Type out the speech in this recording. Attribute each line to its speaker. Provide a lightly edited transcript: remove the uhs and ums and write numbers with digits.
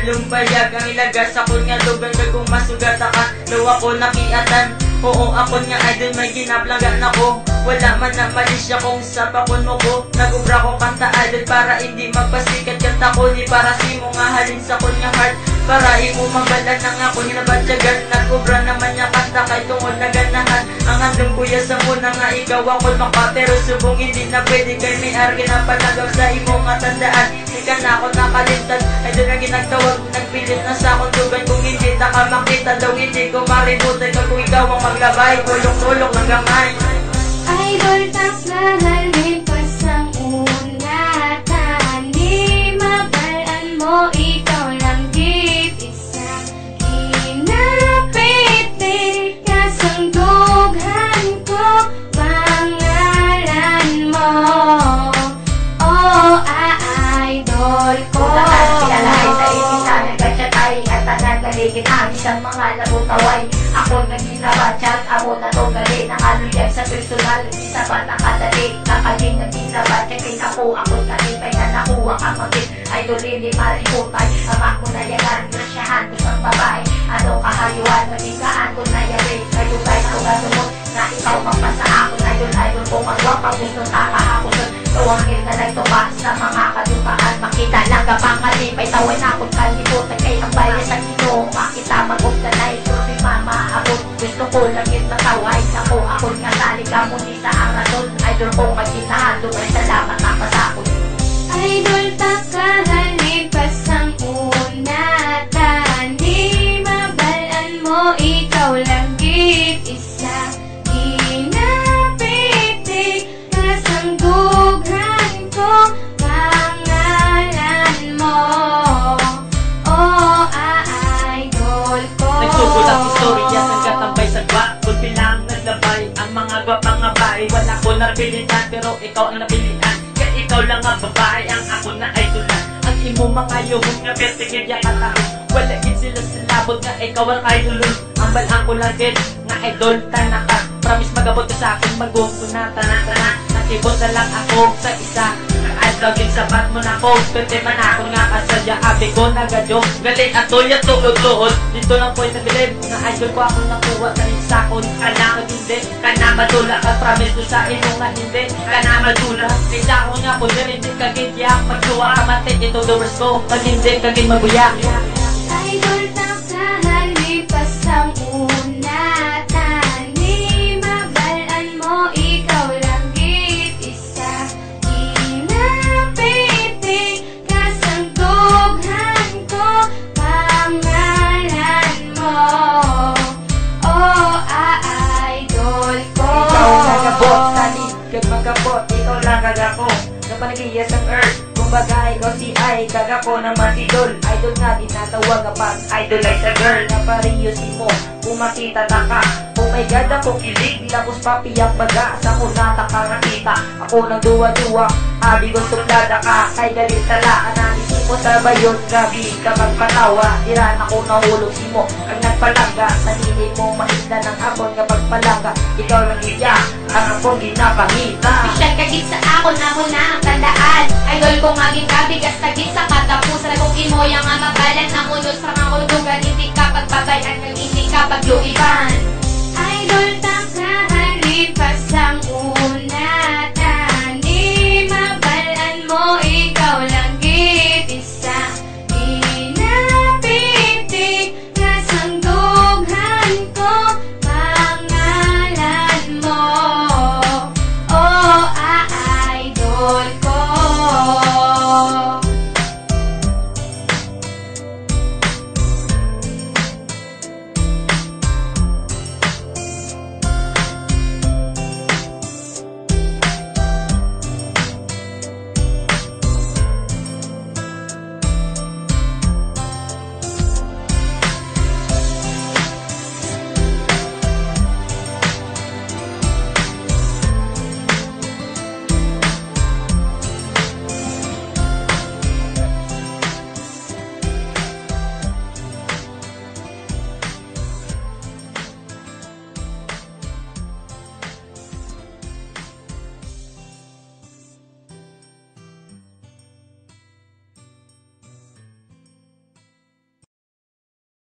Speaker 1: Lumbayag ang ilagas ako nga lugar kung masugat ka daw ako nakiatan. Oo ako nga idol may ginaplangan ako. Wala man na malisya kung sa pakon mo ko. Nag-ubra ko kanta idol para hindi magpasikat kanta ko. Di para si mo nga halin sa kon nga heart. Para imo mabalan ng ako nabadyagan. Nag-ubra naman niya kanta kay tungod na ganahan. Ang andong kuya sa muna nga ikaw ako maka. Pero subong hindi na pwede kay may argi na palagaw sa imo nga tandaan. Di ka na ako nakalimtan. Idol na ginagtawag nagpilit na sa akong dugan. Kung hindi na ka makita daw hindi ko maributan. Kung ikaw ang maglabay tulong-tulong ng gamay.
Speaker 2: Idol taklahalin pasang una tani mabalaan mo ikaw lang git isa kinapiti kasang dughan ko pangalan mo oh idol ko.
Speaker 3: Bukaan kilalahay sa isisan nagkatsyatay at tanagaligin ang isang mga nabutaway. Ako nagkinabatsat, ako natugali nakaluyag sa personal. Isa pa nakadali, nakaging nagkinabatsat. Ako talipay na nakuha ka magit. Idol hindi mariputay, ama ko na yagan. Grasyahan ko sa babae, ano kahayuan. Nagigaan ko na yari, kayo tayo na ugasumot. Na ikaw magpasa ako, idol ko magwapa. Gusto nakahakot, tuwangin na nagtupa sa mga kadupaan. Makita lang ka pang kalipay, tawin akong kalimutan. Kay ang bayan sa ginoo, makita magugdanay. Mama, ako gusto ko langit na taway. Ako nga talika mo ni sa angaton. Idol ko magkitahan, dumay salamat na pasakot.
Speaker 2: Idol takahalin pasang una tani mabalaan mo ikaw lang git isa kinapiti kasang dughan ko pangalan mo oh idol ko.
Speaker 1: Nagsusulat istorya ng katambay sa gwa. Kulpi lang naglabay ang mga gwapang abay. Wala ko napilitan pero ikaw ang napilitan. Kaya ikaw lang ang babae ang ako na idolan. Ang imo mga yuhong nga pertigilya katahon. Wala gid sila silabot nga ikaw ang idolon. Ang balang ko lagid nga idol tanaka. Promise magabot ka sa akin magong ko na tanan-tanan. Nakibot na lang ako sa isa. Laging sabat mo na ko, pwede man ako nga kasadya. Abi ko nagadyo, galing ato ya tuod-tuod. Dito lang po'y nabilib, na idol ko ako nakuha. Dahil sa akon, kana hindi, kana madula. Ka-promise ko sa ino nga hindi, kana madula. Isa ako nga po, hindi kagidya. Magsuwa ka mati, ito the rest ko. Pag hindi kagid mabuya.
Speaker 2: Idol taklahalin pasang una tani mabalaan mo ikaw lang git isa kinapiti kasang dughan ko pangalan mo oh idol ko.
Speaker 1: Ikaw nagabot, salit kag magabot. Ikaw lang kagako, napanagiyas ang earth. Kumbaga ikaw si ay kagako naman si Dol. Idol nga tinatawag kapag idol ay sa girl. Napariyo si mo, kung makita taka. Oh my God ako kilig, lapos papiyak baga. Sa kunata ka nakita, ako nang duwa-duwa. Abi ko suplada ka, kay galit tala. Analisin mo sa bayon, grabe ka magpatawa. Diran ako nahulog si mo, ang nagpalangga. Sanili mo mahinda ng akon kapag palangga. Ikaw lang iya, ang akong ginapangita.
Speaker 3: Bisyal kagit sa ako na ang tandaan. Idol ko nga ginkabigas tagit sa katapusan. Kung imo yang nga mabalan na unod sa mga kundugan. Hindi ka pagbabayan, hindi ka pagluin.